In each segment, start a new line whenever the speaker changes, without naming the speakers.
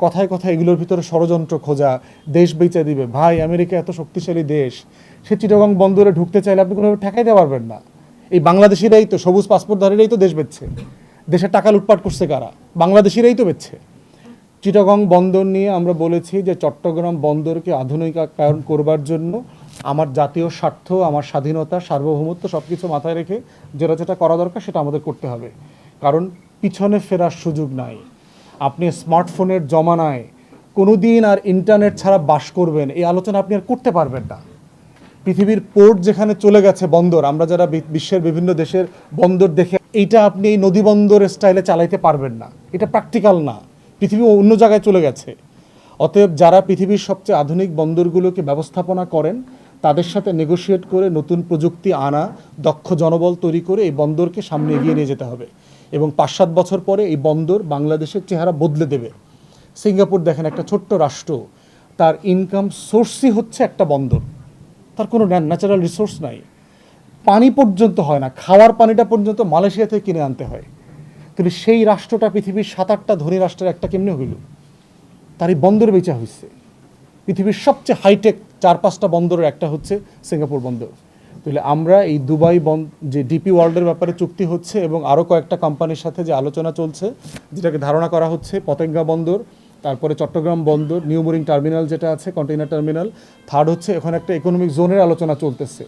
কথায় কথায় এগুলোর ভিতরে ষড়যন্ত্র খোঁজা, দেশ বেচে দিবে। ভাই, আমেরিকা এত শক্তিশালী দেশ, সে চিটাগং বন্দরে ঢুকতে চাইলে আপনি কোনোভাবে ঠেকাইতে পারবেন না। এই বাংলাদেশিরাই তো, সবুজ পাসপোর্টধারীরাই তো দেশ বেচছে। দেশের টাকা লুটপাট করছে কারা? বাংলাদেশিরাই তো বেচছে। চিটাগং বন্দর নিয়ে আমরা বলেছি যে চট্টগ্রাম বন্দরকে আধুনিকায়ন করবার জন্য আমার জাতীয় স্বার্থ, আমার স্বাধীনতা, সার্বভৌমত্ব সব কিছু মাথায় রেখে যেটা যেটা করা দরকার সেটা আমাদের করতে হবে। কারণ পিছনে ফেরার সুযোগ নাই। আপনি স্মার্টফোনের জমানায় কোনো দিন আর ইন্টারনেট ছাড়া বাস করবেন, এই আলোচনা আপনি আর করতে পারবেন না। পৃথিবীর পোর্ট যেখানে চলে গেছে বন্দর, আমরা যারা বিশ্বের বিভিন্ন দেশের বন্দর দেখে, এইটা আপনি এই নদী বন্দরের স্টাইলে চালাইতে পারবেন না। এটা প্র্যাকটিক্যাল না। পৃথিবী অন্য জায়গায় চলে গেছে। অতএব যারা পৃথিবীর সবচেয়ে আধুনিক বন্দরগুলোকে ব্যবস্থাপনা করেন, তাদের সাথে নেগোশিয়েট করে নতুন প্রযুক্তি আনা, দক্ষ জনবল তৈরি করে এই বন্দরকে সামনে এগিয়ে নিয়ে যেতে হবে। এবং ৫-৭ বছর পরে এই বন্দর বাংলাদেশের চেহারা বদলে দেবে। সিঙ্গাপুর দেখেন, একটা ছোট্ট রাষ্ট্র, তার ইনকাম সোর্সই হচ্ছে একটা বন্দর। তার কোনো ন্যাচারাল রিসোর্স নাই, পানি পর্যন্ত হয় না, খাওয়ার পানিটা পর্যন্ত মালয়েশিয়া থেকে কিনে আনতে হয়। কিন্তু সেই রাষ্ট্রটা পৃথিবীর ৭-৮টা ধনী রাষ্ট্রের একটা কেমনে হইল? তার এই বন্দর বেচা হয়েছে। পৃথিবীর সবচেয়ে হাইটেক ৪-৫টা বন্দরের একটা হচ্ছে সিঙ্গাপুর বন্দর। তাহলে আমরা এই দুবাই যে ডিপি ওয়ার্ল্ডের ব্যাপারে চুক্তি হচ্ছে এবং আরও কয়েকটা কোম্পানির সাথে যে আলোচনা চলছে, যেটাকে ধারণা করা হচ্ছে পতেঙ্গা বন্দর, তারপরে চট্টগ্রাম বন্দর, নিউ মোরিং টার্মিনাল যেটা আছে, কন্টেইনার টার্মিনাল, থার্ড হচ্ছে এখন একটা ইকোনমিক জোনের আলোচনা চলতেছে।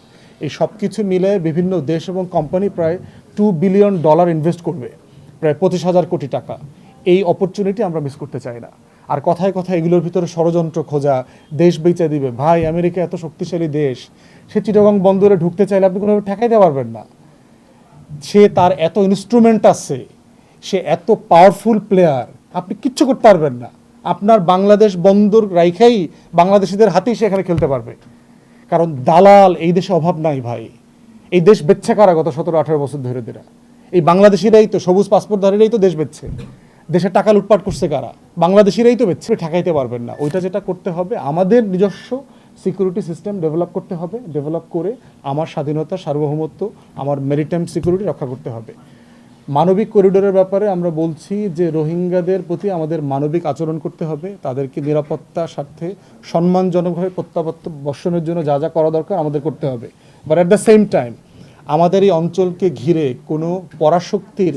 এই সব কিছু মিলে বিভিন্ন দেশ এবং কোম্পানি প্রায় $2 বিলিয়ন ইনভেস্ট করবে, প্রায় ২৫,০০০ কোটি টাকা। এই অপরচুনিটি আমরা মিস করতে চাই না। আর কথায় কথায় এগুলোর ভিতরে ষড়যন্ত্র খোঁজা, দেশ বেচে দিবে। ভাই, আমেরিকা এত শক্তিশালী দেশ, সে চিটাগং বন্দরে ঢুকতে চাইলে আপনি কোনোভাবে ঠেকাইতে পারবেন না। সে তার এত ইনস্ট্রুমেন্ট আছে, সে এত পাওয়ারফুল প্লেয়ার, আপনি কিচ্ছু করতে পারবেন না। আপনার বাংলাদেশ বন্দর রাইখাই বাংলাদেশিদের হাতেই সে এখানে খেলতে পারবে। কারণ দালাল এই দেশে অভাব নাই ভাই। এই দেশ বেচছে কারা গত ১৭-১৮ বছর ধরে? এই বাংলাদেশিরাই তো, সবুজ পাসপোর্টধারীরাই তো দেশ বেচছে। দেশের টাকা লুটপাট করছে কারা? বাংলাদেশিরাই তো বেচছে। ঠেকাইতে পারবেন না। ওইটা যেটা করতে হবে, আমাদের নিজস্ব সিকিউরিটি সিস্টেম ডেভেলপ করতে হবে। ডেভেলপ করে আমার স্বাধীনতা, সার্বভৌমত্ব, আমার মেরিটাইম সিকিউরিটি রক্ষা করতে হবে। মানবিক করিডোরের ব্যাপারে আমরা বলছি যে রোহিঙ্গাদের প্রতি আমাদের মানবিক আচরণ করতে হবে। তাদেরকে নিরাপত্তা স্বার্থে সম্মানজনকভাবে প্রত্যাবর্তনের জন্য যা যা করা দরকার আমাদের করতে হবে। But at the same time আমাদের এই অঞ্চলকে ঘিরে কোনো পরাশক্তির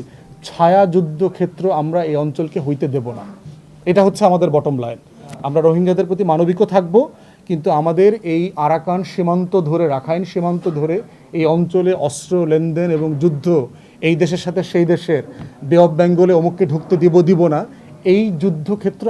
ছায়া যুদ্ধক্ষেত্র আমরা এই অঞ্চলকে হইতে দেব না। এটা হচ্ছে আমাদের বটম লাইন। আমরা রোহিঙ্গাদের প্রতি মানবিকও থাকব, কিন্তু আমাদের এই আরাকান সীমান্ত ধরে, রাখাইন সীমান্ত ধরে এই অঞ্চলে অস্ত্র লেনদেন এবং যুদ্ধ, এই দেশের সাথে সেই দেশের, বে অফ বেঙ্গলে অমুককে ঢুকতে দিব না, এই যুদ্ধক্ষেত্র